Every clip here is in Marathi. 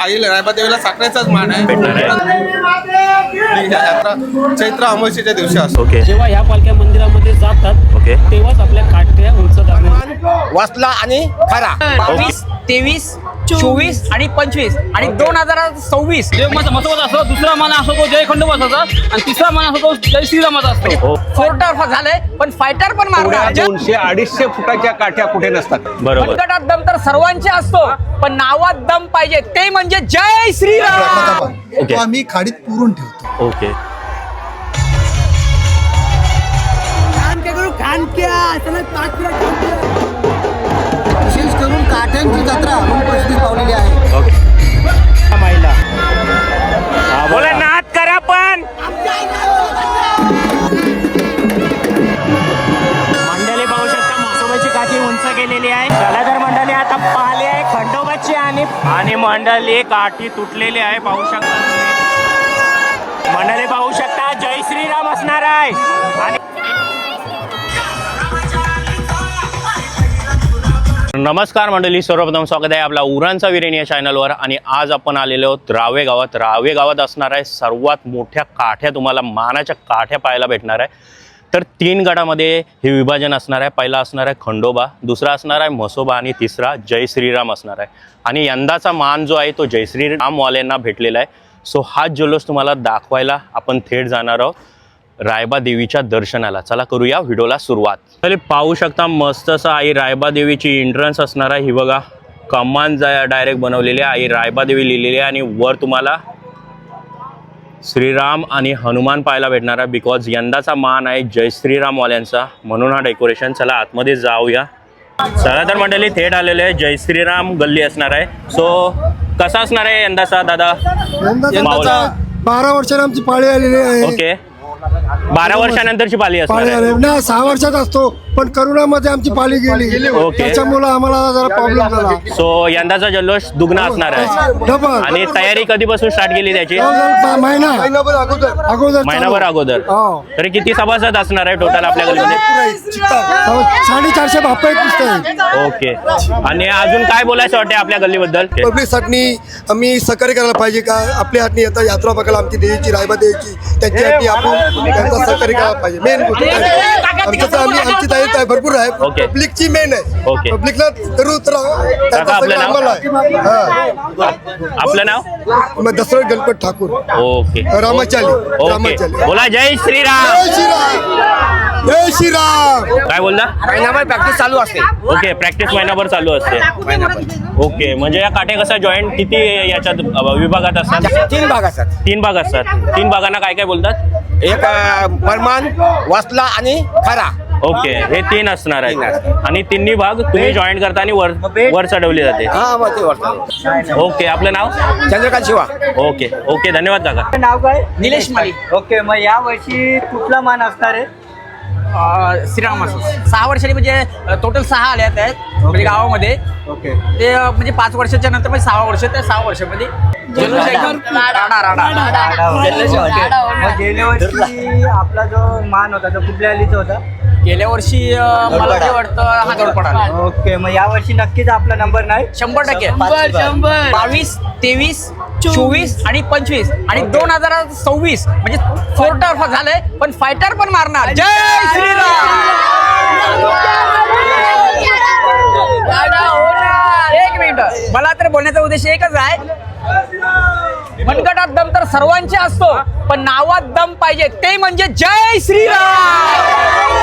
आई रायबादेवीला साखरेचाच मान आहे. यात्रा चैत्र अमावस्येच्या दिवशी असतो. ओके. जेव्हा ह्या पालख्या मंदिरामध्ये जातात ओके. तेव्हाच आपल्या काठ्या उंच करण्यात वाचला आणि खरा 22, 23, 24 आणि 25 आणि 2026 देव महत्वाचा असतो. दुसरा मान असतो तो जय खंडोबाचा आणि तिसरा मान असतो तो जय श्रीरामाचा असतो. हो. फोर्टर झालंय पण फायटर पण मारणार. 200-250 फुटाच्या काठ्या कुठे नसतात. बरोबर. मनगटात दम तर सर्वांचे असतो पण नावात दम पाहिजे ते म्हणजे जय श्रीराम. ओके. तो आम्ही खाडीत पुरून ठेवतो. ओके. विशेष करून काठ्यांची जत्रा म्हणून प्रसिद्धी पावलेली आहे. ओके. माईला बोला नाद करा पण मंडळी पाहू शकता म्हसोबाची काठी उंच केलेली आहे. चला तर मंडळी आता पाहिली आहे खंडोबाची आणि मंडळी काठी तुटलेली आहे. पाहू शकता तुम्ही. मंडळी पाहू शकता जय श्रीराम असणार आहे. आणि नमस्कार मंडळी, सर्वप्रथम स्वागत आहे आपला उरणचा वीरेन या चॅनलवर. आणि आज आपण आलेलो आहोत रावे गावात. रावे गावात असणार आहे सर्वात मोठ्या काठ्या, तुम्हाला मानाच्या काठ्या पाहायला भेटणार आहे. तर 3 गटामध्ये हे विभाजन असणार आहे. पहिला असणार आहे खंडोबा, दुसरा असणार आहे म्हसोबा आणि तिसरा जय श्रीराम असणार आहे. आणि यंदाचा मान जो आहे तो जय श्रीरामवाल्यांना भेटलेला आहे. सो हा जल्लोष तुम्हाला दाखवायला आपण थेट जाणार आहोत रायबा देवीच्या दर्शनाला. चला करूया व्हिडिओला सुरुवात. तर पाहू शकता मस्त असं आई रायबा देवीची एंट्रन्स असणार आहे. ही बघा कमान डायरेक्ट बनवलेली आहे. आई रायबा देवी लिहिलेली आहे आणि वर तुम्हाला श्रीराम आणि हनुमान पाहायला भेटणार आहे. बिकॉज यंदाचा मान आहे जय श्रीरामवाल्यांचा, म्हणून हा डेकोरेशन. चला आतमध्ये जाऊया. चला तर मंडळी थेट आलेले आहे जय श्रीराम गल्ली असणार आहे. सो कसा असणार आहे यंदाचा दादा? यंदाचा 12 वर्षांनी आमची पाळी आलेली आहे. ओके. 12 वर्षानंतरची पाली असणार पाळी आहे. आली ना 6 वर्षात असतो, पण करोनामध्ये आमची पाळी गेली. ओके. त्याच्यामुळे आम्हाला जरा प्रॉब्लेम झाला. सो यंदाचा जल्लोष दुग्न असणार आहे. डबल. आणि तयारी कधीपासून स्टार्ट केली त्याची? महिनाभर अगोदर महिनाभर अगोदर. हो. तरी किती सभासद असणार आहे टोटल आपल्या गल्लीमध्ये? 450 बाप्पा आहेत. ओके. आणि अजून काय बोलायचं वाटते आपल्या गल्लीबद्दल? पब्लिकसाठी आम्ही सहकार्य करायला पाहिजे का? आपल्या हातनी आता यात्रा बघायला आमची देवीची रायबा देवीची, त्यांच्यासाठी आपण त्यांचा सहकार्य करायला पाहिजे. मेन गोष्ट आमची तयारी भरपूर आहे. ओके. पब्लिकची मेन आहे. ओके. पब्लिकला करू तर काका, आपलं नाव? आम्हाला आहे. आपलं नाव? मग दसरा गणपत ठाकूर ओके. रामाचाली. ओके. बोला जय श्रीराम. जय श्रीराम. जय श्रीराम. काय बोलला? महिनाभर प्रॅक्टिस चालू असते. ओके. प्रॅक्टिस महिनाभर चालू असते. ओके. म्हणजे या काठ्या कसा जॉईंट किती याच्यात विभागात असतात? 3 भाग असतात. 3 भाग असतात. 3 भागांना काय काय बोलतात? एक परमान, वाचला आणि खरा. ओके. हे 3 असणार आहेत. आणि 3 भाग तुम्ही जॉईन करता आणि वर चढवली जाते. हा मग ते वाचला. ओके. आपलं नाव? चंद्रकांत शिवा. ओके. ओके. धन्यवाद काका. नाव काय? निलेश माळी. ओके. मग या वर्षी कुठला मान असणार आहे? श्रीराम 6 वर्षांनी म्हणजे टोटल 6 आल्यात आहेत म्हणजे गावामध्ये. ओके. ते म्हणजे 5 वर्षाच्या नंतर म्हणजे 6 वर्ष, त्या 6 वर्षामध्ये जल्लोष एकदम मग गेल्या वर्षी आपला जो मान होता तो कुठल्या आलीचा होता? गेल्या वर्षी मला ते वाटतं हा जवळ पडाला. ओके. मग या वर्षी नक्कीच आपला नंबर नाही? 100%. 22, 23, 24 आणि 25 आणि 2026 म्हणजे फोर्टर झालंय पण फायटर पण मारणार. जय श्रीराम. एक मिनिट, मला तर बोलण्याचा उद्देश एकच आहे. मनगटात दम तर सर्वांचे असतो पण नावात दम पाहिजे ते म्हणजे जय श्रीराम.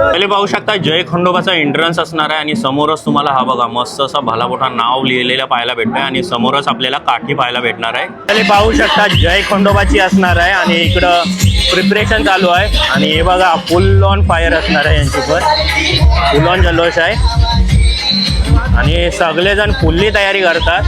पहिले पाहू शकता जय खंडोबाचा एंट्रन्स असणार आहे. आणि समोरच तुम्हाला हा बघा मस्त असा भलामोठा नाव लिहिलेला पाहायला भेटतोय. आणि समोरच आपल्याला काठी पाहायला भेटणार आहे. पहिले पाहू शकता जय खंडोबाची असणार आहे. आणि इकडं प्रिपरेशन चालू आहे. आणि हे बघा फुल ऑन फायर असणार आहे यांची पण. फुल ऑन जल्लोष आहे आणि सगळेजण फुल्ली तयारी करतात.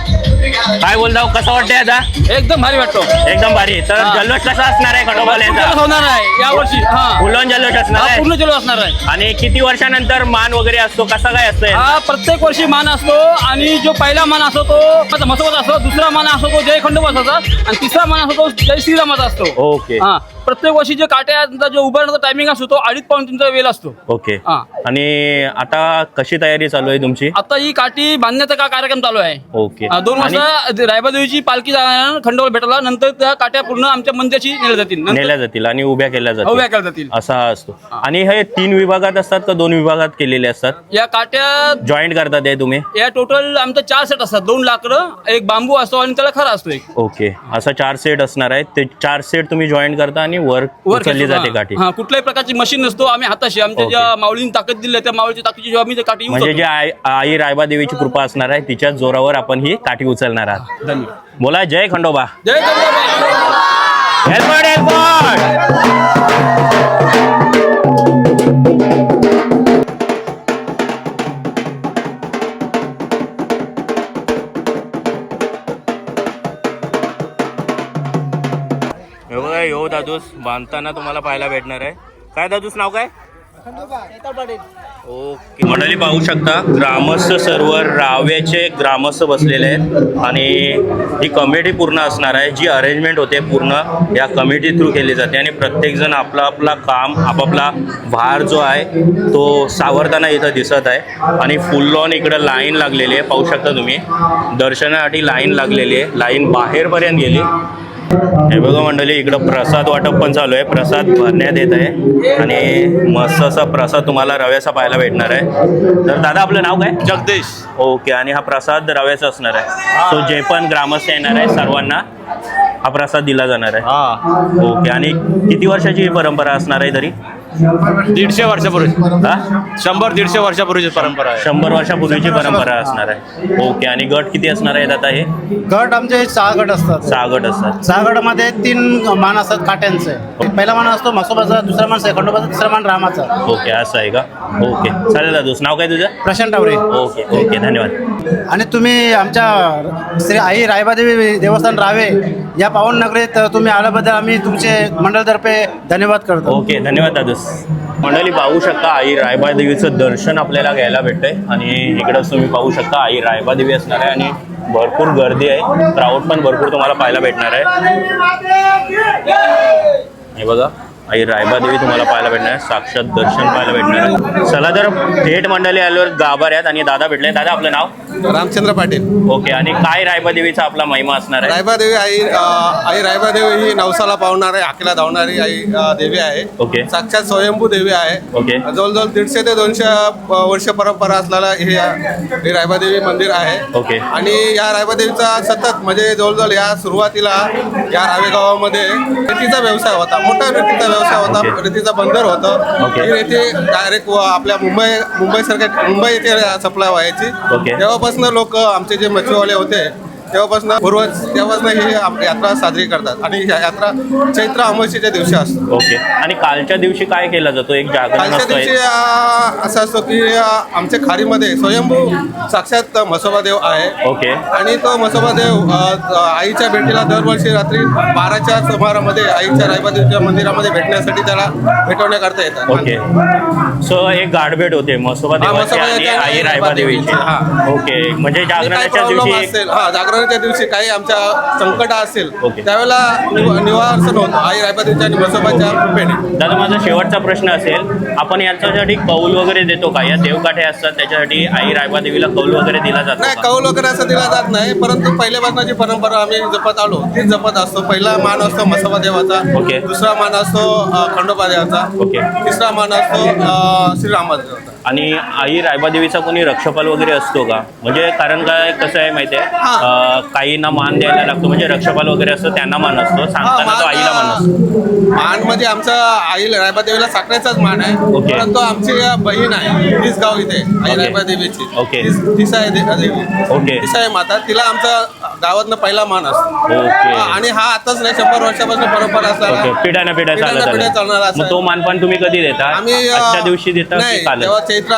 काय बोलता, कसं वाटतंय आता? एकदम भारी वाटतो. एकदम भारी. तर जल्लोष कसा असणार आहे खंडोबाल्यांचा? होणार आहे यावर्षी. फुल ऑन जल्लोष असणार आहे. पूर्ण जल्लोष असणार आहे. आणि किती वर्षानंतर मान वगैरे असतो, कसा काय असतोय? हा प्रत्येक वर्षी मान असतो. आणि जो पहिला मान असतो तो महत्वाचा असतो, दुसरा मान असतो तो जय खंडोबाचा आणि तिसरा मान असतो तो जय श्रीरामाचा असतो. ओके. हा प्रत्येक वर्षी जे काट्याचा जो उभारण्याचा टायमिंग असतो तो 2.5-3 वेळ असतो. ओके. हा. आणि आता कशी तयारी चालू आहे तुमची? आता ही काठी बांधण्याचा कार्यक्रम चालू आहे. ओके. 2 वाजता रायबादेवीची पालखी जाणार खंडोबा भेटायला, नंतर त्या काट्या पूर्ण आमच्या मंदिराची नेल्या जातील. नेल्या जातील आणि उभ्या केल्या उभ्या जातील केल्या जातील. असा हा असतो. आणि हे 3 विभागात असतात का 2 विभागात केलेले असतात? या काट्या जॉईंट करतात हे तुम्ही? या टोटल आमचं 4 सेट असतात. 2 लाकडं, एक बांबू असतो आणि त्याला खरा असतो एक. ओके. असा 4 सेट असणार आहे. ते 4 सेट तुम्ही जॉईन करता आणि वर उचलली जाते काठी. हा, कुठल्याही प्रकारची मशीन नसतो. आम्ही हाताशी आमच्या ओके. ज्या माऊलीने ताकद दिली आहे त्या माऊलीच्या ताकदीची जेव्हा आम्ही काठी म्हणजे जे आई रायबादेवीची कृपा असणार आहे तिच्या जोरावर आपण ही काठी उचलणार आहात. धन्यवाद. बोला जय खंडोबा. जय खंडोबा. हेल्पड यो दादूस बांधताना तुम्हाला पाहायला भेटणार आहे. काय दादूस नाव काय? ओके. मंडळी पाहू शकता ग्रामस्थ सर्व रावेचे ग्रामस्थ बसलेले आहेत आणि ही कमिटी पूर्ण असणार आहे. जी अरेंजमेंट होते पूर्ण या कमिटी थ्रू केली जाते आणि प्रत्येकजण आपला आपला काम आपापला भार जो आहे तो सावरताना इथं दिसत आहे. आणि फुल ऑन इकडं लाईन लागलेली आहे. पाहू शकता तुम्ही दर्शनासाठी लाईन लागलेली आहे. लाईन बाहेरपर्यंत गेली. हे बघा मंडळी इकडं प्रसाद वाटप पण चालू आहे. प्रसाद भरण्यात येत आहे आणि मस्त असा प्रसाद तुम्हाला रव्याचा पाहायला भेटणार आहे. तर दादा आपलं नाव काय? जगदीश. ओके. आणि हा प्रसाद रव्याचा असणार आहे. सो जे पण ग्रामस्थ येणार आहे सर्वांना हा प्रसाद दिला जाणार आहे. ओके. आणि किती वर्षाची ही परंपरा असणार आहे तरी? 150 वर्षापूर्वी. हा? 100-150 वर्षापूर्वीची परंपरा आहे. 100 वर्षापूर्वीची परंपरा असणार आहे. ओके. आणि गट किती असणार आहेत आता हे? गट आमचे 6 गट असतात. 6 गट असतात. 6 गटामध्ये 3 मान असतात काट्यांचे. पहिला मान असतो म्हसोबाचा, दुसरा मान खंडोबाचा, तिसरा मान रामाचा. ओके. असं आहे का? ओके. चालेल दादूस. नाव काय तुझं? प्रशांत टावरे. ओके. ओके. धन्यवाद. आणि तुम्ही आमच्या श्री आई रायबादेवी देवस्थान रावे या पावन नगरीत तुम्ही आल्याबद्दल आम्ही तुमचे मंडळतर्फे धन्यवाद करतो. ओके. धन्यवाद दादूस. मंडळी पाहू शकता आई रायबादेवीचं दर्शन आपल्याला घ्यायला भेटतंय आणि इकडंच तुम्ही पाहू शकता आई रायबादेवी असणार आहे आणि भरपूर गर्दी आहे. क्राऊड पण भरपूर तुम्हाला पाहायला भेटणार आहे. हे बघा आई रायबादेवी तुम्हाला पाहायला भेटणार आहे. साक्षात दर्शन पाहायला भेटणार आहे. चला तर थेट मंडळी आल्यावर गाभाऱ्यात आणि दादा भेटले. दादा आपलं नाव? रामचंद्र पाटील. ओके. आणि काय रायबादेवीचा आपला महिमा असणार आहे? रायबादेवी आई रायबादेवी ही नवसाला पावणारी हाकेला धावणारी आई देवी आहे. ओके. साक्षात स्वयंभू देवी आहे. ओके. जवळजवळ 150 ते 200 वर्ष परंपरा असलेला हे रायबादेवी मंदिर आहे. ओके. आणि या रायबादेवीचा सतत म्हणजे जवळजवळ या सुरुवातीला या रावे गावामध्ये रेतीचा व्यवसाय होता. मोठा रेतीचा व्यवसाय होता. ओके. रेतीचं बंदर होतं. ओके. ही रेती डायरेक्ट आपल्या मुंबई येथे सप्लाय व्हायची. ओके. तेव्हापासून लोक आमचे जे मच्छीवाले होते तेव्हापासून ही यात्रा साजरी करतात आणि ही यात्रा चैत्र अमावस्येच्या दिवशी असतो. ओके. आणि कालच्या दिवशी काय केला जातो? एक जागरण कालच्या असतो. दिवशी असं असतो की आमच्या खारीमध्ये स्वयंभू साक्षात म्हसोबा देव आहे. ओके. आणि तो म्हसोबा देव आईच्या भेटीला दरवर्षी रात्री 12च्या सुमारामध्ये आईच्या रायबादेवीच्या मंदिरामध्ये भेटण्यासाठी त्याला भेटवण्याकरता येतात. ओके. सो एक गाठभेट होते म्हसोबा देवाची आणि आई रायबादेवीची. हा. ओके. म्हणजे काही जागरणाच्या प्रॉब्लेम दिवशी असेल, जागरणाच्या दिवशी काही आमच्या संकट असेल ओके. त्यावेळेला निवारण होतं आई रायबादेवीच्या आणि म्हसोबाच्या कृपेने. दादा माझा शेवटचा प्रश्न असेल, आपण याच्यासाठी कौल वगैरे देतो का? या देवकाठे असतात त्याच्यासाठी आई रायबादेवीला कौल वगैरे दिला जातो नाही, का? कौल वगैरे असं दिला जात नाही, परंतु पहिल्यापासूनची परंपरा आम्ही जपत आलो तीच जपत असतो. पहिला मान असतो म्हसोबा देवाचा. ओके. दुसरा मान असतो खंडोबा देवाचा. ओके. तिसरा मान असतो श्रीरामाचा देवाचा. आणि आई रायबादेवीचा कोणी रक्षपाल वगैरे असतो का? म्हणजे कारण काय कसं आहे माहिती आहे, काहींना मान द्यायला लागतो म्हणजे रक्षपाल वगैरे असतो त्यांना मान असतो, सांगताना तो आईला मान असतो. मान म्हणजे आमचा आई रायबादेवीला साखरेचाच मान आहे. ओके. परंतु आमची बहीण आहे तीच गाव इथे आई ओके. रायबादेवीची. ओके. तिसा आहे देवी. ओके. तिसा आहे माता. तिला आमचा गावातनं पहिला मान असतो. ओके. आणि हा आताच नाही 100 वर्षापासून परंपरा असला. ओके. पिढ्याना पिढ्या पिढ्याना पिढ्या चालणारा चालत असं मग तो मानपान तुम्ही कधी देता? आम्ही आजच्या दिवशी देता की नाही, काल? तेव्हा चैत्र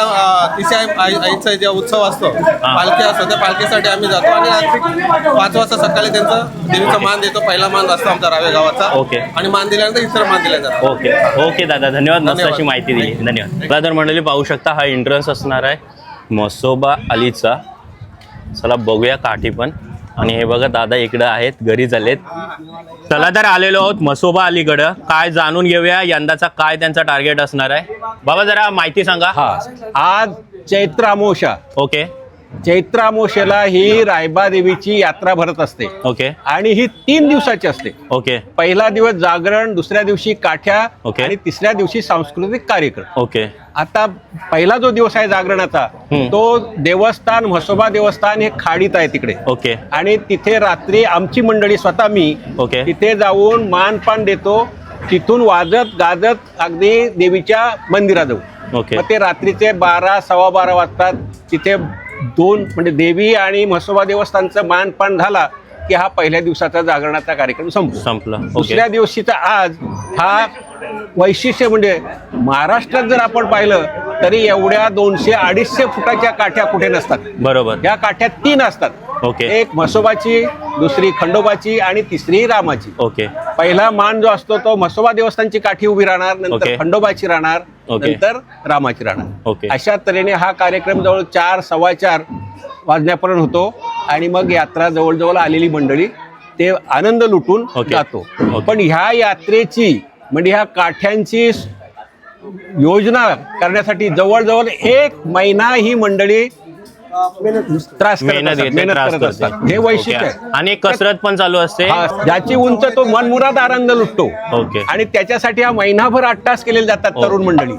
तिसऱ्या आईचा जे उत्सव असतो, पालखी असतो, त्या पालखीसाठी आम्ही जातो आणि रात्री 5 वाजता सकाळी त्यांचं देवीचा मान देतो. पहिला मान असतो आमचा रावे गावाचा. ओके. आणि मान दिल्यानंतर इतर मान दिला जातो. ओके. ओके दादा धन्यवाद. मस्त धन्यवाद. अशी माहिती दिली. धन्यवाद. तर मंडळी पाहू शकता हा एंट्रन्स असणार आहे म्हसोबा अलीचा. चला बघूया काठी पण. आणि हे बघा दादा इकडं आहेत, घरी चाललेत. चला तर आलेलो आहोत म्हसोबा अलीकडं. काय जाणून घेऊया यंदाचा काय त्यांचा टार्गेट असणार आहे. बाबा जरा माहिती सांगा. आज चैत्र अमावस्या. ओके चैत्र अमावस्येला ही रायबा देवीची यात्रा भरत असते. ओके आणि ही 3 दिवसाची असते. ओके पहिला दिवस जागरण, दुसऱ्या दिवशी काठ्या ओके. आणि तिसऱ्या दिवशी सांस्कृतिक कार्यक्रम. ओके आता पहिला जो दिवस आहे जागरणाचा तो देवस्थान म्हसोबा देवस्थान हे खाडीत आहे तिकडे. ओके आणि तिथे रात्री आमची मंडळी स्वतः मी ओके. तिथे जाऊन मानपान देतो. तिथून वाजत गाजत अगदी देवीच्या मंदिरात जाऊ. ओके. मग ते रात्रीचे 12 सव्वा 12 वाजतात. तिथे 2 म्हणजे देवी आणि म्हसोबा देवस्थानचं मानपान झाला की हा पहिल्या दिवसाचा जागरणाचा कार्यक्रम संपला. ओके दुसऱ्या दिवशीचा आज हा वैशिष्ट्य म्हणजे महाराष्ट्रात जर आपण पाहिलं तरी एवढ्या 200-250 फुटाच्या काठ्या कुठे नसतात. बरोबर. या काठ्या 3 असतात. ओके. एक म्हसोबाची, दुसरी खंडोबाची आणि तिसरी रामाची. ओके पहिला मान जो असतो तो म्हसोबा देवस्थानची काठी उभी राहणार, नंतर ओके. खंडोबाची राहणार, ओके. नंतर रामाची राहणार. ओके. अशा तऱ्हेने हा कार्यक्रम जवळ 4 सव्वा 4 वाजण्यापर्यंत होतो आणि मग यात्रा जवळजवळ आलेली मंडळी ते आनंद लुटून ओके. जातो. ओके. पण ह्या यात्रेची म्हणजे ह्या काठ्यांची योजना करण्यासाठी जवळजवळ 1 महिना ही मंडळी त्रास करत मेहनत असतात, घेते, मेहनत त्रास करत करते. असतात. हे वैशिष्ट्य ओके. आहे. आणि कसरत पण चालू असते. हा, ज्याची उंच तो मनमुराद आनंद लुटतो. ओके. आणि त्याच्यासाठी हा महिनाभर अट्टास केले जातात तरुण मंडळी.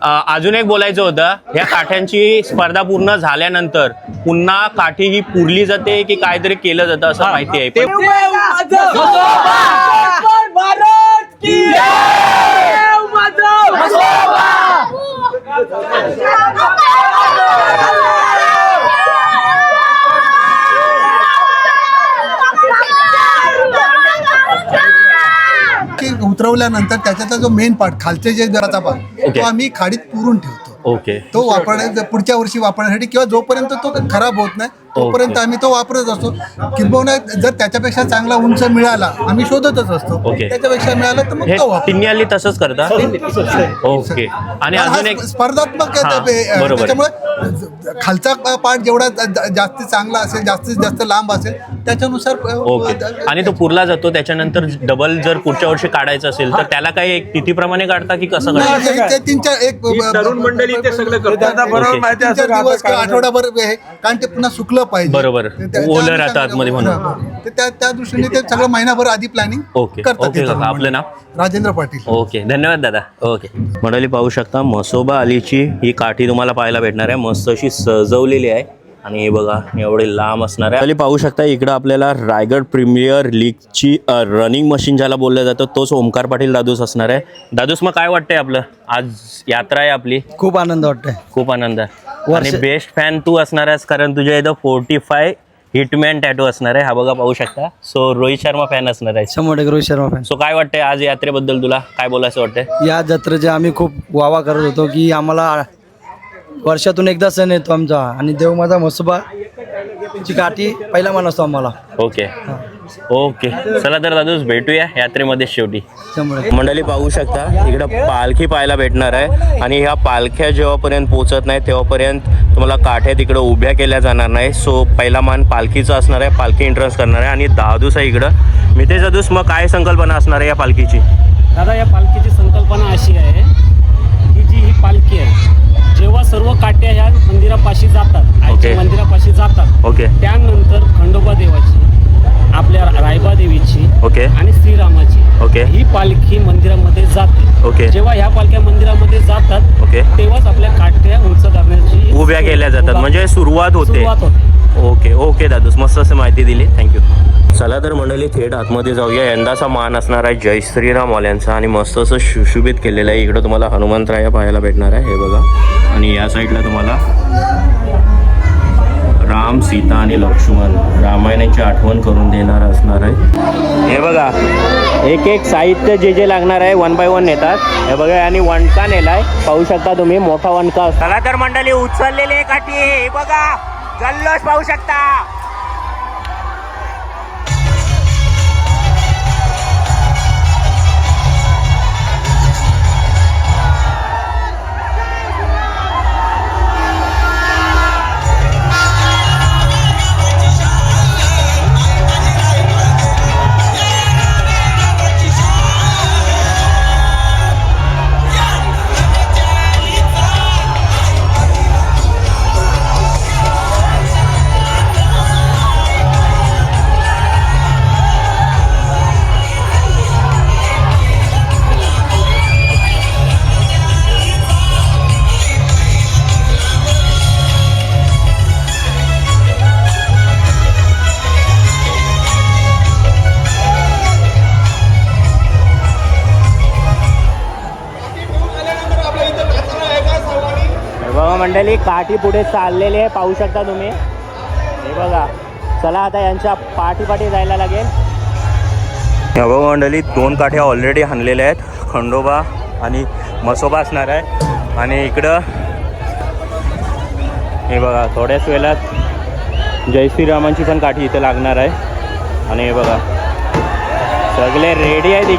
अजून एक बोलायचं होतं, या काठ्यांची स्पर्धा पूर्ण झाल्यानंतर पुन्हा काठी ही पुरली जाते की काहीतरी केलं जातं असं माहिती आहे. ते की उतरवल्यानंतर त्याच्याचा जो मेन पार्ट खालचे जे जराचा पार्ट ओके. तो आम्ही खाडीत पुरून ठेवतो. ओके तो वापरण्या पुढच्या वर्षी वापरण्यासाठी किंवा जोपर्यंत तो खराब होत नाही तोपर्यंत आम्ही तो वापरत असतो. किंबहुना जर त्याच्यापेक्षा चांगला उंच मिळाला आम्ही शोधतच असतो. ओके. त्याच्यापेक्षा मिळाला तर मग हे तो वापर. तिन्ही हल्ली तसंच करता. ओके. आणि अजून एक स्पर्धात्मक आहे हां, ते. बरोबर. त्याच्यामुळे खालचा पार्ट जेवढा जास्तीत चांगला असेल जास्तीत जास्त लांब असेल त्याच्यानुसार ओके. आणि तो पुरला जातो त्याच्यानंतर डबल जर पुढच्या वर्षी काढायचं असेल तर त्याला काही एक तिथीप्रमाणे काढता की कसं काढता? नाही, ते 3-4 एक तरुण मंडळी ते सगळं करतात. ओके. 3-4 दिवस किंवा आठवडाभर हे कारण ते पुन्हा सुकलं पाहिजे. बरोबर. ओलं राहतं आतमध्ये म्हणून. हां. तर त्या दृष्टीने ते सगळं महिनाभर आधी प्लॅनिंग ओके. करतात. ओके ते काका, तरुण आपलं नाव? मंडळी. राजेंद्र पाटील. ओके धन्यवाद दादा. ओके मंडळी पाहू शकता म्हसोबा अलीची ही काठी तुम्हाला पाहायला भेटणार आहे. मस्त अशी सजवलेली आहे आणि हे बघा एवढे लांब असणार आहे. पाहू शकता इकडं आपल्याला रायगड प्रीमियर लीगची रनिंग मशीन ज्याला बोललं जातं तोच ओमकार पाटील दादूस असणार आहे. दादूस मग काय वाटतंय आपलं आज यात्रा आहे आपली? खूप आनंद वाटतोय. खूप आनंद आहे. आणि बेस्ट फॅन तू असणार आहेस कारण तुझ्या इथं 45 हिटमॅन टॅटू असणार आहे. हा बघा पाहू शकता. सो रोहित शर्मा फॅन असणार आहे. 100% रोहित शर्मा फॅन. सो काय वाटतंय आज यात्रेबद्दल तुला काय बोलायचं वाटतंय? या जत्रेचे आम्ही खूप वावा करत होतो की आम्हाला वर्षातून एकदा सण येतो आमचा आणि देवमाता म्हसोबा ची काठी पहिला मान असतो आम्हाला. ओके ओके चला तर दादूस भेटूया यात्रेमध्ये शेवटी. मंडळी पाहू शकता इकडं पालखी पाहायला भेटणार आहे आणि ह्या पालख्या जेव्हापर्यंत पोहोचत नाही तेव्हापर्यंत तुम्हाला काठ्या तिकडं उभ्या केल्या जाणार नाही. सो पहिला मान पालखीचा असणार आहे. पालखी एंट्रन्स करणार आहे आणि दादूस आहे इकडं. मितेश दादूस मग काय संकल्पना असणार आहे या पालखीची? दादा या पालखीची संकल्पना अशी आहे की जी ही पालखी आहे जेव्हा सर्व काट्या ह्या मंदिरापाशी जातात, आईच्या मंदिरापाशी जातात, ओके त्यानंतर खंडोबा देवाची, आपल्या रायबा देवीची ओके आणि श्रीरामाची ओके ही पालखी मंदिरामध्ये जाते. ओके. जेव्हा ह्या पालख्या मंदिरामध्ये जातात ओके तेव्हाच आपल्या काट्या उंच करण्याची उभ्या केल्या जातात म्हणजे सुरुवात होते. ओके ओके दादूस मस्त असं माहिती दिली. थँक्यू. चला तर मंडळी थेट आतमध्ये जाऊया. यंदाचा मान असणार आहे जय श्रीराम वाल्यांचा आणि मस्त असं सुशोभित केलेलं आहे. इकडं तुम्हाला हनुमंतराया पाहायला भेटणार आहे. हे बघा आणि या साईडला तुम्हाला राम सीता आणि लक्ष्मण रामायणाची आठवण करून देणार असणार आहे. हे बघा एक एक साहित्य जे जे लागणार आहे 1 by 1 नेतात. हे बघा आणि वणका नेलाय पाहू शकता तुम्ही मोठा वणका. चला तर मंडळी उचललेली काठी हे बघा जल्लोष पाहू शकता. मंडळी काठी पुढे चाललेली आहे, पाहू शकता तुम्ही. हे बघा, चला आता यांच्या पाठी जायला लागेल. हे बघा मंडळी, 2 काठ्या ऑलरेडी हाणलेल्या आहेत. खंडोबा आणि मसोबा असणार आहे. आणि इकडं हे बघा, थोड्याच वेळात जय श्रीरामांची पण काठी इथे लागणार आहे. आणि हे बघा, सगळे रेडी आहेत.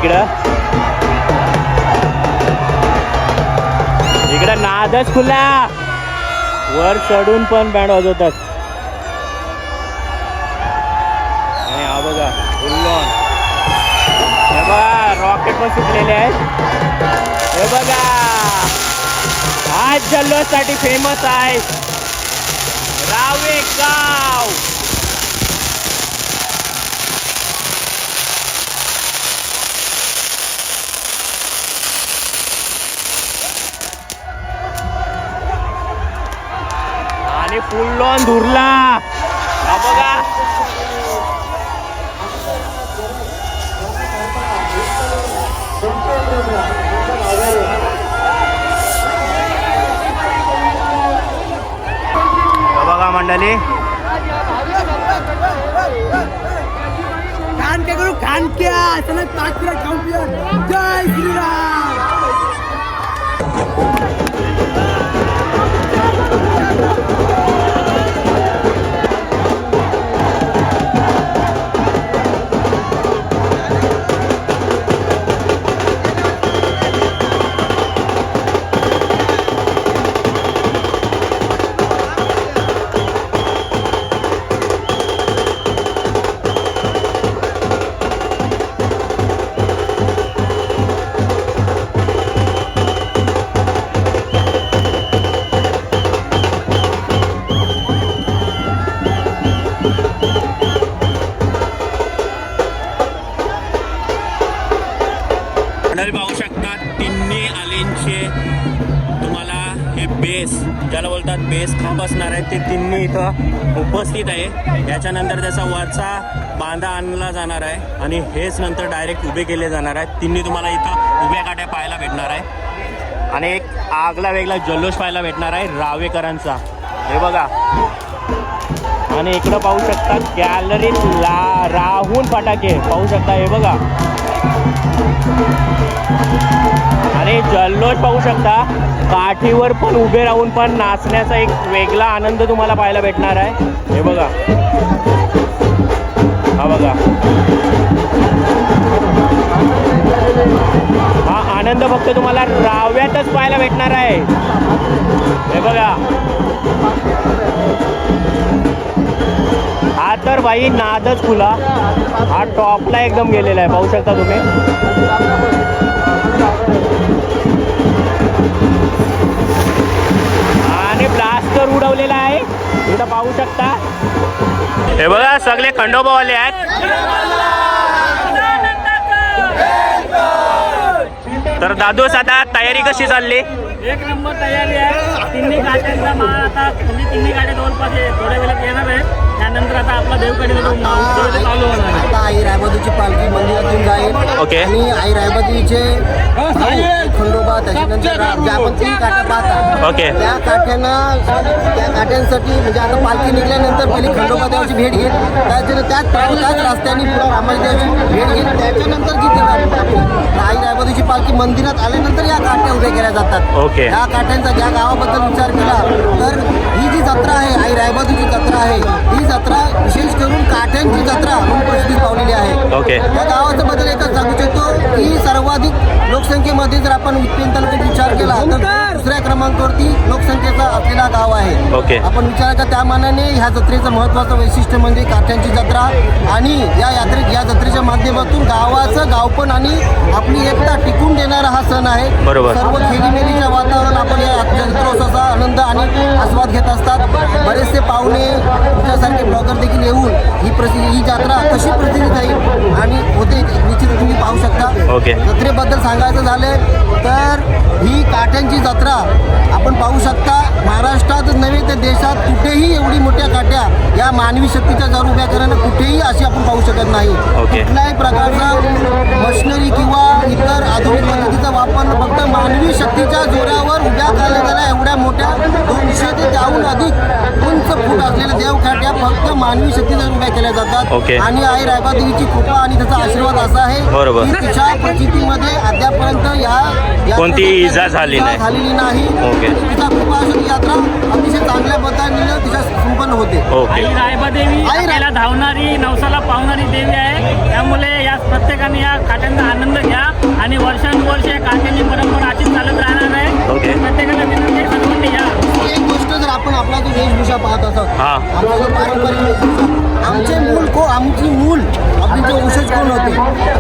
इकडं नादच खुला, वर चढून पण बँड वाजवतात. आणि हा बघा फुल्लॉन, हे बघा रॉकेट पण सुटलेले आहेत. हे बघा, आज जल्लोषसाठी फेमस आहे रावेगाव. आणि फुल ऑन धुरला, हा बघा. बघा मंडळी, जय श्रीराम. मंडळी पाहू शकता, तिन्ही आलेंचे तुम्हाला हे बेस, ज्याला बोलतात बेस खांब असणार आहे, ते तिन्ही इथं उपस्थित आहे. याच्यानंतर त्याचा वरचा बांधा आणला जाणार आहे आणि हेच नंतर डायरेक्ट उभे केले जाणार आहेत. तिन्ही तुम्हाला इथं उभ्या काठ्या पाहायला भेटणार आहे. आणि एक आगला वेगळा जल्लोष पाहायला भेटणार आहे रावेकरांचा. हे बघा, आणि इकडं पाहू शकता गॅलरीत राहून फटाके पाहू शकता. हे बघा, आणि जल्लोष पाहू शकता. काठीवर पण उभे राहून पण नाचण्याचा एक वेगळा आनंद तुम्हाला पाहायला भेटणार आहे. हे बघा, हा बघा, हा आनंद फक्त तुम्हाला राव्यातच पाहायला भेटणार आहे. हे बघा, हा तर भाई नादच खुला, हा टॉपला एकदम गेलेला आहे. पाहू शकता तुम्ही. आणि ब्लास्टर उडवलेला आहे इथं पाहू शकता. हे बघा, सगळे खंडोबावाले आहेत. तर दादूस, आता तयारी कशी चालली? एक नंबर तयारी आहे. तिन्ही काट्यांचा माळ आता तिन्ही काट्या जवळपास थोड्या वेळात येणार आहे. त्यानंतर आता आपला देवकडीला चालू होणार आहे. आता आई रायबाजूची पालखी मंदिरातून जाईल. ओके. आणि आई रायबाजूचे खंडोबा, त्याच्यानंतर ज्या आपण 3 काट्या पाहतात, ओके. त्या काठ्यांसाठी म्हणजे आता पालखी निघाल्यानंतर पहिली खंडोबा देवाची भेट घेईल. त्याच रस्त्याने पुढे रामाजी देवाची भेट घेईल. त्याच्यानंतर जिथे आई रायबाजूची पालखी मंदिरात आल्यानंतर या काठ्या उभ्या केल्या जातात. ओके. या काठ्यांचा ज्या गावाबद्दल विचार केला तर ही जी जत्रा आहे, आई रायबाजूची जत्रा आहे, ही जत्रा विशेष करून काठ्यांची जत्रा म्हणून प्रसिद्धी पावलेली आहे. ओके. या गावाचा बद्दल एकच सांगू शकतो की सर्वाधिक लोकसंख्येमध्ये जर आपण उज्जैन तालुक्यात विचार केला तर दुसऱ्या क्रमांकावरती लोकसंख्येचा असलेला गाव आहे. ओके. आपण विचारायचा त्या मानाने ह्या जत्रेचं महत्त्वाचं वैशिष्ट्य म्हणजे काठ्यांची जत्रा. आणि या जत्रेच्या माध्यमातून गावाचं गावपण आणि आपली एकता टिकून देणारा हा सण आहे. बरोबर. सर्व खेळीमेळीचं वातावरण आपण या जत्रोत्सवाचा आनंद आणि आस्वाद घेत असतात. बरेचसे पाहुणे तुमच्यासारखे ब्लॉगर देखील येऊन ही जत्रा कशी प्रसिद्ध जाईल आणि होते निश्चित तुम्ही पाहू शकता. ओके. जत्रेबद्दल सांगायचं झालं तर ही काठ्यांची जत्रा आपण पाहू शकता. महाराष्ट्रातच नव्हे तर देशात कुठेही एवढी मोठ्या काठ्या या मानवी शक्तीच्या जर उभ्या करणं कुठेही अशी आपण पाहू शकत नाही. ओके. कुठल्याही प्रकारचा मशिनरी किंवा इतर आधुनिक पद्धतीचा वापर न फक्त मानवी शक्तीच्या जोरावर उभ्या केल्या गेल्या एवढ्या मोठ्या 200 ते त्याहून अधिक उंच फूट असलेल्या देवकाठ्या फक्त मानवी शक्तीच्या उभ्या केल्या जातात. ओके. आणि आई रायबादेवीची कृपा आणि त्याचा आशीर्वाद असा आहे बरोबर. की तिच्या परिस्थितीमध्ये अद्यापर्यंत या कोणती इजा झालेली नाही. ओके. तिचा कृपा असून यात्रा अतिशय चांगल्या पद्धतीने तिच्या संपन्न होते. ओके. आई रायबादेवी आपल्याला धावणारी नवसाला पावणारी देवी आहे. त्यामुळे या प्रत्येकाने या काठ्यांचा आनंद घ्या आणि वर्षानुवर्ष या काठ्यांची परंपरा अशीच चालत राहणार आहे. ओके. प्रत्येकाला विनंती सर्वांनी या. एक गोष्ट जर आपण आपला जो वेशभूषा पाहत असत हा. आपला जो पारंपरिक वेशभूषा आमची मूल आपली जे वंशज कोण होते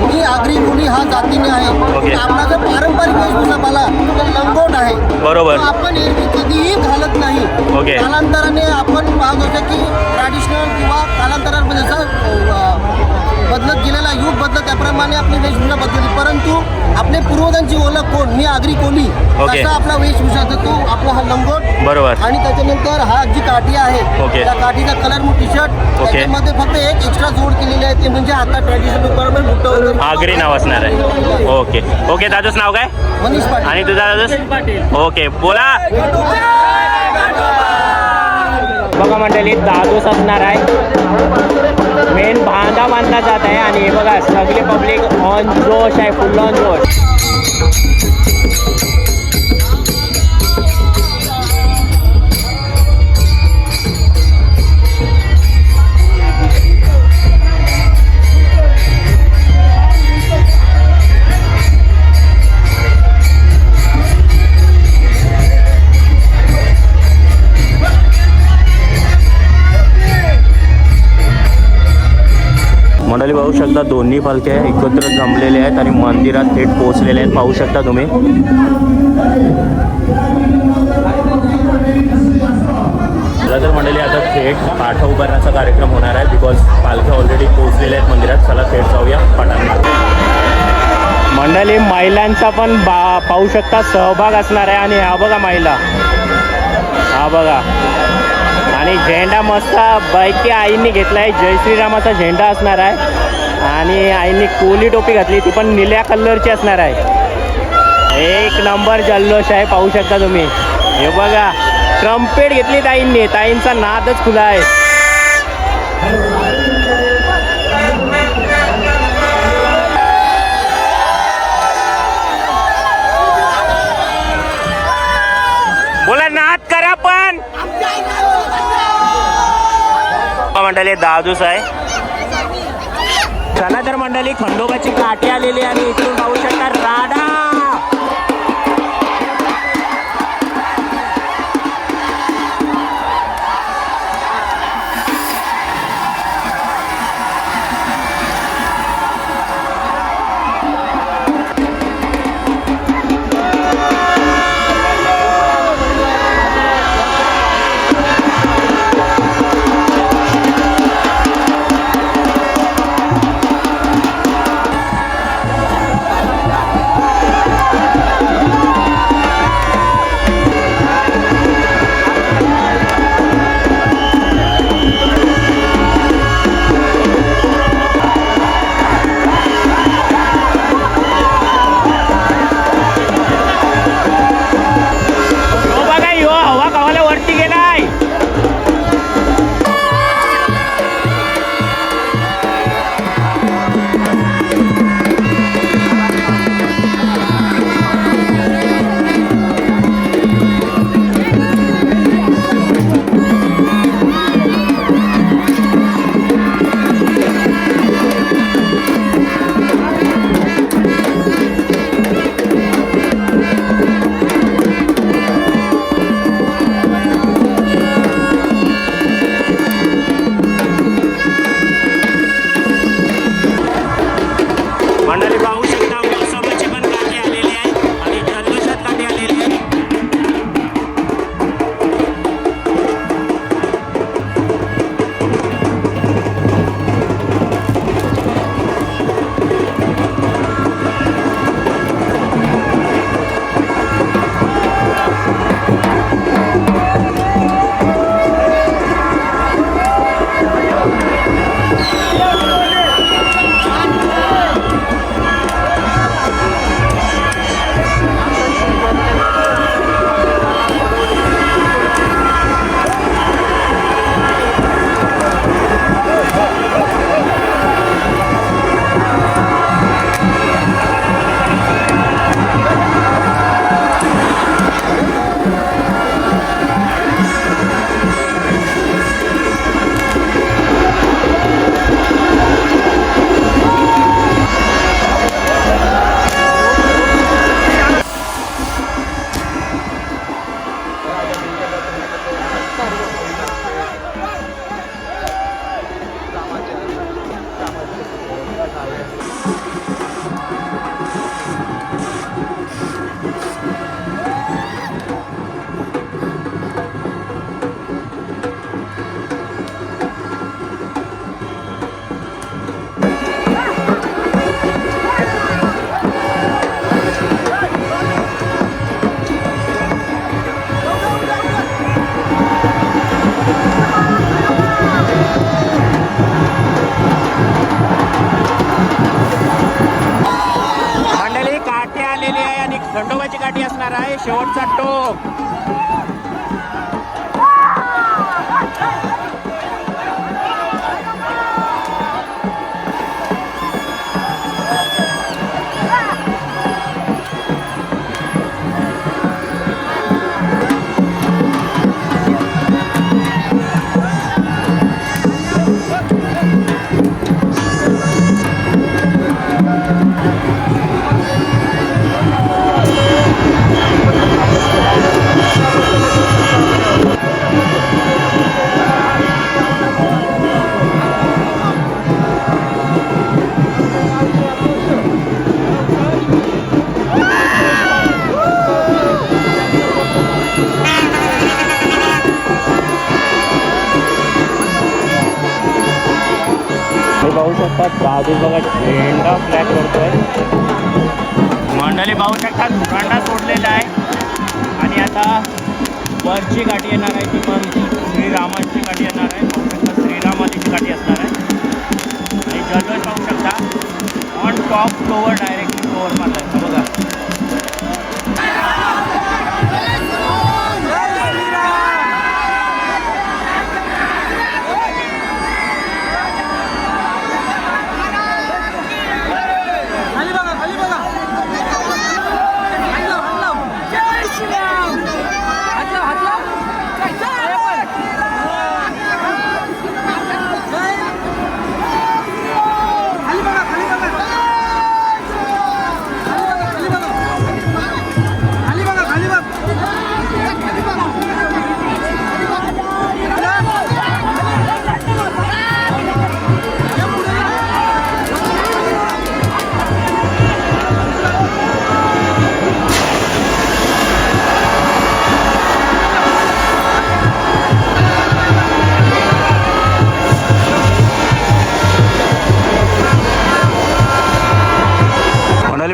मी आगरी कोणी हा जातीने आहे. ओके. आपला जो पारंपरिक वेशभूषा पाहिला तो लंगोट आहे. बरोबर. तो आपण एरवी कधीही घालत नाही. ओके. कालांतराने आपण पाहत होतो की ट्रॅडिशनल किंवा कालांतरामध्ये जसं बदलत गेलेला युग बदलत त्याप्रमाणे आपली वेशभूषा बदलली. परंतु आपले पूर्वजांची ओळख कोण मी आगरी कोली ओके. असा आपला वेशभूषा तो आपला हा लंगोट बरोबर. आणि त्याच्यानंतर हा जी काठी आहे ओके. त्या काठीचा कलर टी शर्ट त्याच्यामध्ये फक्त एक एक्स्ट्रा जोड केलेली आहे ते म्हणजे आता ट्रॅडिशनल बरोबर बुट्ट वगैरे आगरी नाव असणार आहे. ओके. ओके. दादूच नाव काय मनीष पाटील. आणि तुझा दादूस? ओके. बोला. बघा मंडळी दादूस असणार आहे. मेन बांधा बांधला जात आहे आणि हे बघा सगळे पब्लिक ऑन जोश आहे फुल ऑन जोश. मंडळी पाहू शकता दोन्ही पालख्या एकत्र जमलेल्या आहेत आणि मंदिरात थेट पोहोचलेल्या आहेत. पाहू शकता तुम्ही. चला तर मंडळी आता थेट काठा उभारण्याचा कार्यक्रम होणार आहे बिकॉज पालख्या ऑलरेडी पोहोचलेल्या आहेत मंदिरात. चला थेट जाऊया पाठांमध्ये. मंडळी महिलांचा पण पाहू शकता सहभाग असणार आहे आणि हा बघा महिला हा बघा आणि झेंडा मस्त बैकी आईंनी घेतला आहे. जय श्रीरामाचा झेंडा असणार आहे आणि आईंनी कोली टोपी घातली ती पण निळ्या कलरची असणार आहे. एक नंबर जल्लोष आहे पाहू शकता तुम्ही. हे बघा ट्रम्पेट घेतली ताईंनी. ताईंचा नादच खुला आहे. बोला नाद करा पण. मंडळी दादूस आहे. चला तर मंडळी खंडोबाची काठी आलेली आणि इकडून पाहू शकता राडा. शेवटचा टोक. पाहू शकता दादू बघा झेंडा फ्लॅग करतोय. मंडळी पाहू शकता धुरांडा सोडलेला आहे आणि आता वरची गाठी येणार आहे ती पण श्रीरामाची गाठी येणार आहे. पाहू शकता श्रीरामाची गाठी असणार आहे आणि जल्लोष पाहू शकता on top floor directly floor मारला आहे बघा.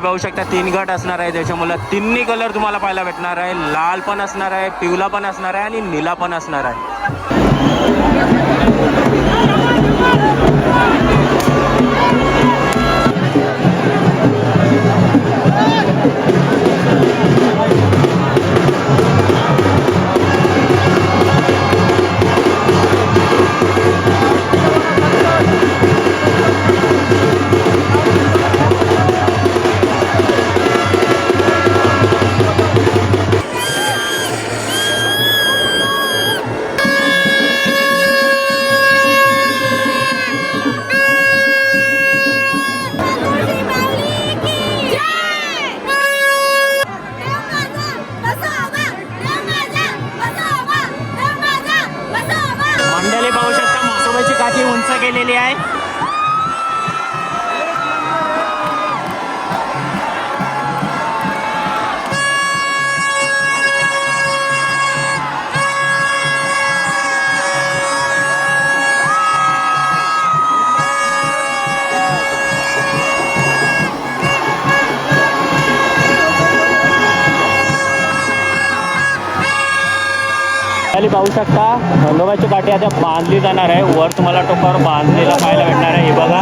पाहू शकता 3 गट असणार आहे त्याच्यामुळे तिन्ही कलर तुम्हाला पाहायला भेटणार आहे. लाल पण असणार आहे, पिवळा पण असणार आहे आणि निळा पण असणार आहे. उंच केलेली आहे. पाहू शकता खंडोबाची काठी आता बांधली जाणार आहे. वर तुम्हाला टोकावर बांधलेला पाहायला भेटणार आहे. हे बघा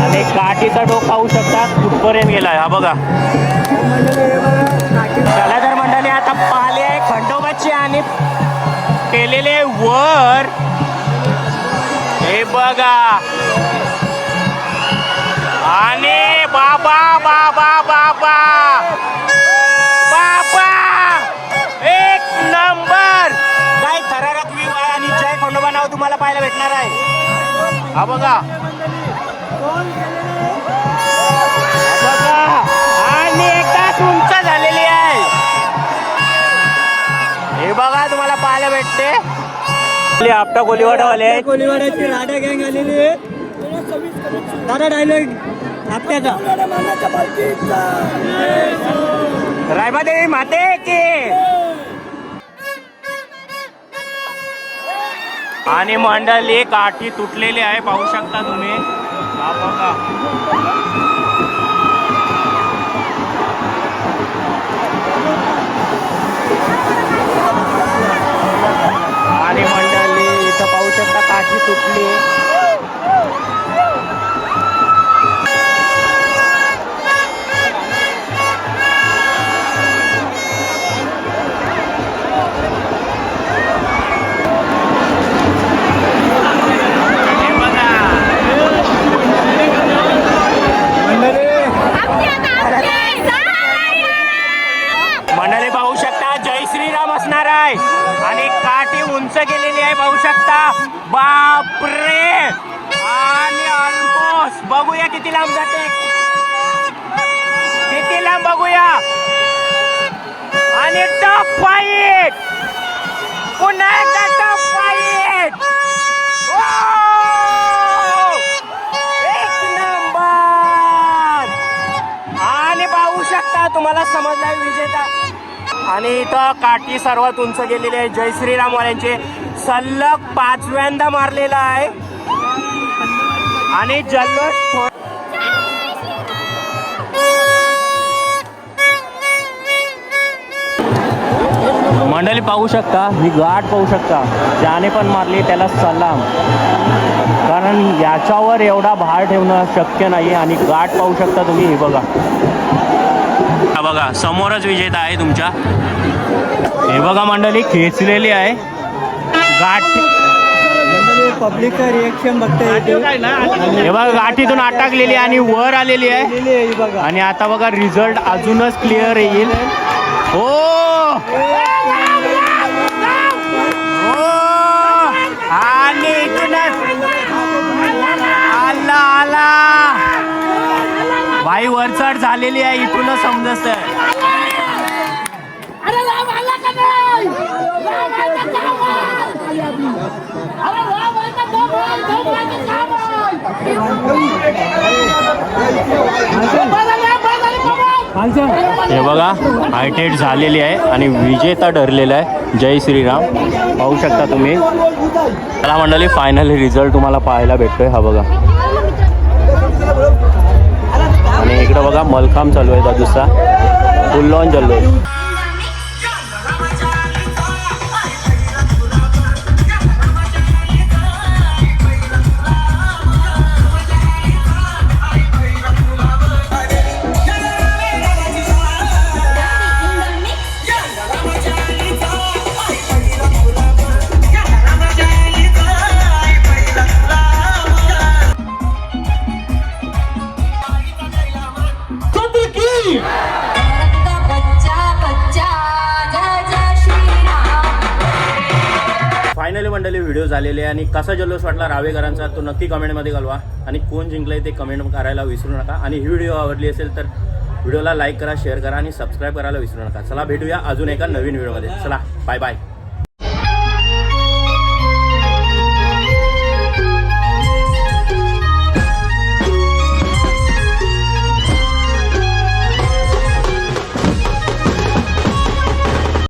आणि काठीचा टोक पाहू शकता कुठपर्यंत गेला आहे. हा बघा. चला तर मंडळी आता पाहिले आहे खंडोबाची आणि केलेले वर. हे बघा आणि बाबा बाबा बाबा बाबा एक नंबर. काय थरारक व्ह्यू आहे आणि जय खंडोबा नाव तुम्हाला पाहायला भेटणार आहे. हा बघा बघा आणि एकाच उंच झालेली आहे. हे बघा तुम्हाला पाहायला भेटते. आपटा कोलीवाडावाले कोलीवाड्याची राडा गँग आलेली आहे. दादा डायलॉग आपल्याचा रायबादेवी माते की. आणि मंडळी काठी तुटलेली आहे पाहू शकता तुम्ही. हा बघा आणि मंडळी इथं पाहू शकता काठी तुटली. बापरे, आणि ऑलमोस्ट बघूया किती लांब जाते, किती लांब बघूया. आणि टॉप फाईट, पुन्हा एकदा टॉप फाईट. एक नंबर. आणि पाहू शकता, तुम्हाला समजलाय विजेता. आणि इथं काठी सर्वात उंच गेलेली आहे. जय श्रीराम वाल्यांचे सलग 5व्यांदा मारलेला आहे. आणि जल्लोष मंडळी पाहू शकता, ही गाठ पाहू शकता, ज्याने पण मारली त्याला सलाम, कारण याच्यावर एवढा भार ठेवणं शक्य नाही. आणि गाठ पाहू शकता तुम्ही, हे बघा, हा बघा समोरच विजेता आहे तुमच्या. हे बघा मंडळी, खेचलेली आहे गाठ. पब्लिक रिएक्शन बघते, हे बघा गाठीतून अटकलेली आणि वर आलेली आहे. आणि आता बघा रिझल्ट अजूनच क्लिअर येईल. हो आणि इथूनच आला आला भाई, वरचढ झालेली आहे, इथूनच समजत आहे. हे बघा हायटेड झालेली आहे आणि विजेता ठरलेला आहे जय श्रीराम. पाहू शकता तुम्ही. चला मंडळी, फायनली रिझल्ट तुम्हाला पाहायला भेटतोय, हा बघा. आणि इकडं बघा मलखांब चालू आहे बाजूचा, फुल लॉन जल्लोष. फायनली मंडळी व्हिडिओ झालेले आहे. आणि कसा जल्लोष वाटला रावेकरांचा तो नक्की कमेंटमध्ये कळवा. आणि कोण जिंकलंय ते कमेंट करायला विसरू नका. आणि ही व्हिडिओ आवडली असेल तर व्हिडिओला लाईक करा, शेअर करा आणि सबस्क्राईब करायला विसरू नका. चला भेटूया अजून एका नवीन व्हिडिओमध्ये. चला बाय बाय.